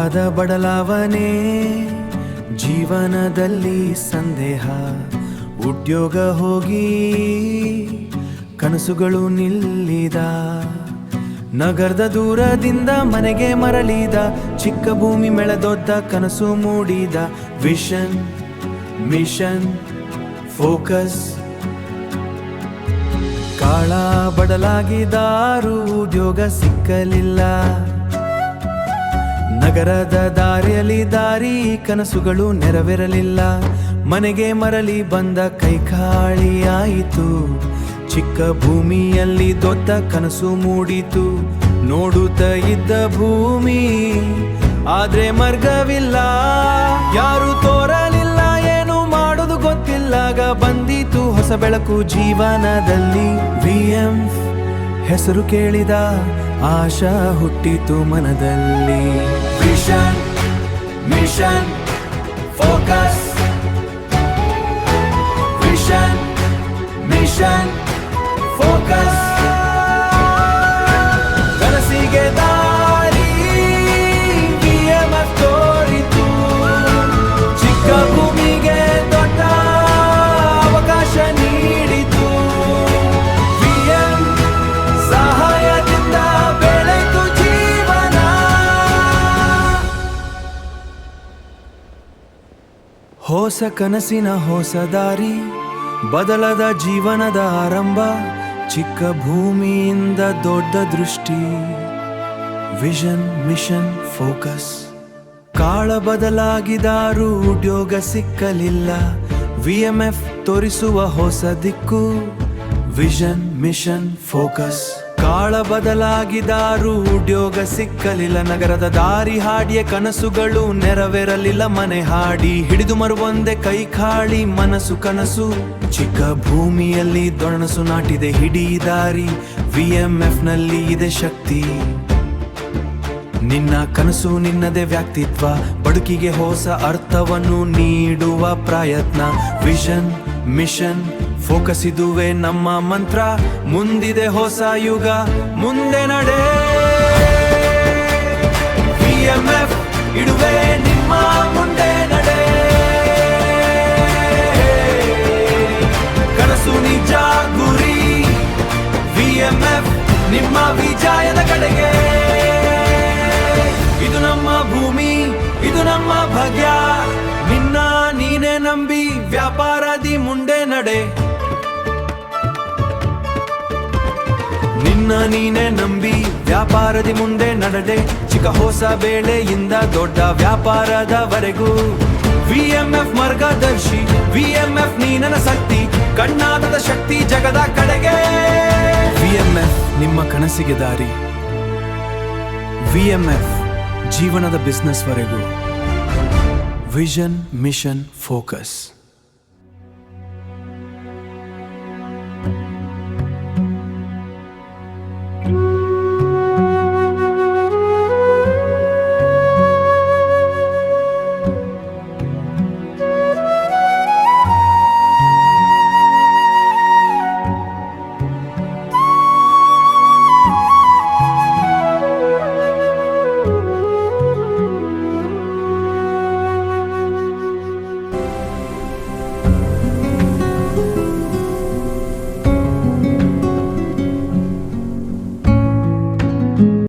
ಕಾಲದ ಬದಲಾವಣೆ, ಜೀವನದಲ್ಲಿ ಸಂದೇಹ, ಉದ್ಯೋಗ ಹೋಗಿ ಕನಸುಗಳು ನಿಲ್ಲಿದ, ನಗರದ ದೂರದಿಂದ ಮನೆಗೆ ಮರಳಿದ, ಚಿಕ್ಕ ಭೂಮಿ ಮೇಳದೊಡ್ಡ ಕನಸು ಮೂಡಿದ. ವಿಷನ್ ಮಿಷನ್ ಫೋಕಸ್, ಕಾಳ ಬದಲಾಗಿದಾರು ಉದ್ಯೋಗ ಸಿಕ್ಕಲಿಲ್ಲ, ನಗರದ ದಾರಿಯಲ್ಲಿ ದಾರಿ ಕನಸುಗಳು ನೆರವೇರಲಿಲ್ಲ, ಮನೆಗೆ ಮರಳಿ ಬಂದ ಕೈ ಖಾಲಿಯಾಯಿತು, ಚಿಕ್ಕ ಭೂಮಿಯಲ್ಲಿ ದೊಡ್ಡ ಕನಸು ಮೂಡಿತು. ನೋಡುತ್ತ ಇದ್ದ ಭೂಮಿ ಆದ್ರೆ ಮಾರ್ಗವಿಲ್ಲ, ಯಾರು ತೋರಲಿಲ್ಲ, ಏನು ಮಾಡೋದು ಗೊತ್ತಿಲ್ಲಾಗ ಬಂದಿತು ಹೊಸ ಬೆಳಕು ಜೀವನದಲ್ಲಿ. VM ಹೆಸರು ಕೇಳಿದ ಆಶಾ ಹುಟ್ಟಿತು ಮನದಲ್ಲಿ. Vision mission focus, vision mission focus, ಕನಸಿಗೆ ದಾರಿ VMF ತೋರಿತು, ಚಿಕ್ಕ ಭೂಮಿಗೆ ದೊಡ್ಡ ಅವಕಾಶ ನೀಡಿತು. VM ಸಹಾಯದಿಂದ ಬೆಳೆಯಿತು ಜೀವನ. ಹೊಸ ಕನಸಿನ ಹೊಸ ದಾರಿ, ಬದಲದ ಜೀವನದ ಆರಂಭ, ಚಿಕ್ಕ ಭೂಮಿಯಿಂದ ದೊಡ್ಡ ದೃಷ್ಟಿ. ವಿಷನ್ ಮಿಷನ್ ಫೋಕಸ್, ಕಾಳ ಬದಲಾಗಿದಾರು ಉದ್ಯೋಗ ಸಿಕ್ಕಲಿಲ್ಲ, VMF ತೋರಿಸುವ ಹೊಸ ದಿಕ್ಕು. ವಿಷನ್ ಮಿಷನ್ ಫೋಕಸ್, ಕಾಳ ಬದಲಾಗಿದಾರು ಉದ್ಯೋಗ ಸಿಕ್ಕಲಿಲ್ಲ, ನಗರದ ದಾರಿ ಹಾಡಿಯ ಕನಸುಗಳು ನೆರವೇರಲಿಲ್ಲ, ಮನೆ ಹಾಡಿ ಹಿಡಿದು ಮರುವಂದೆ ಕೈ ಖಾಲಿ ಮನಸ್ಸು ಕನಸು, ಚಿಕ್ಕ ಭೂಮಿಯಲ್ಲಿ ದೊಣಸು ನಾಟಿದೆ ಹಿಡೀ ದಾರಿ. VMF ನಲ್ಲಿ ಇದೆ ಶಕ್ತಿ, ನಿನ್ನ ಕನಸು ನಿನ್ನದೇ ವ್ಯಕ್ತಿತ್ವ, ಬದುಕಿಗೆ ಹೊಸ ಅರ್ಥವನ್ನು ನೀಡುವ ಪ್ರಯತ್ನ. ವಿಷನ್ ಮಿಷನ್ ಫೋಕಸ್ ಇದುವೆ ನಮ್ಮ ಮಂತ್ರ, ಮುಂದಿದೆ ಹೊಸ ಯುಗ, ಮುಂದೆ ನಡೆ. VMF ಇಡುವೆ ನಿಮ್ಮ ಮುಂದೆ ನಡೆ, ಕನಸು ನಿಜ ಗುರಿ, VMF ನಿಮ್ಮ ವಿಜಯದ ಕಡೆಗೆ. ಇದು ನಮ್ಮ ಭೂಮಿ, ಇದು ನಮ್ಮ ಭಾಗ್ಯ, ನಿನ್ನ ನೀನೇ ನಂಬಿ ವ್ಯಾಪಾರದಿ ಮುಂದೆ ನಡೆ, ನಿನ್ನ ನೀನೇ ನಂಬಿ ವ್ಯಾಪಾರದಿ ಮುಂದೆ ನಡೆದೆ, ಚಿಕ್ಕ ಹೊಸ ಬೇಳೆಯಿಂದ ದೊಡ್ಡ ವ್ಯಾಪಾರದವರೆಗೂ. VMF ಮಾರ್ಗದರ್ಶಿ, VMF ನೀ ನನ್ನ ಶಕ್ತಿ, ಕಣ್ಣಾದ ಶಕ್ತಿ ಜಗದ ಕಡೆಗೆ. VMF ನಿಮ್ಮ ಕನಸಿಗೆ ದಾರಿ, VMF ಜೀವನದ ಬಿಸ್ನೆಸ್ ವರೆಗೂ. Vision mission focus.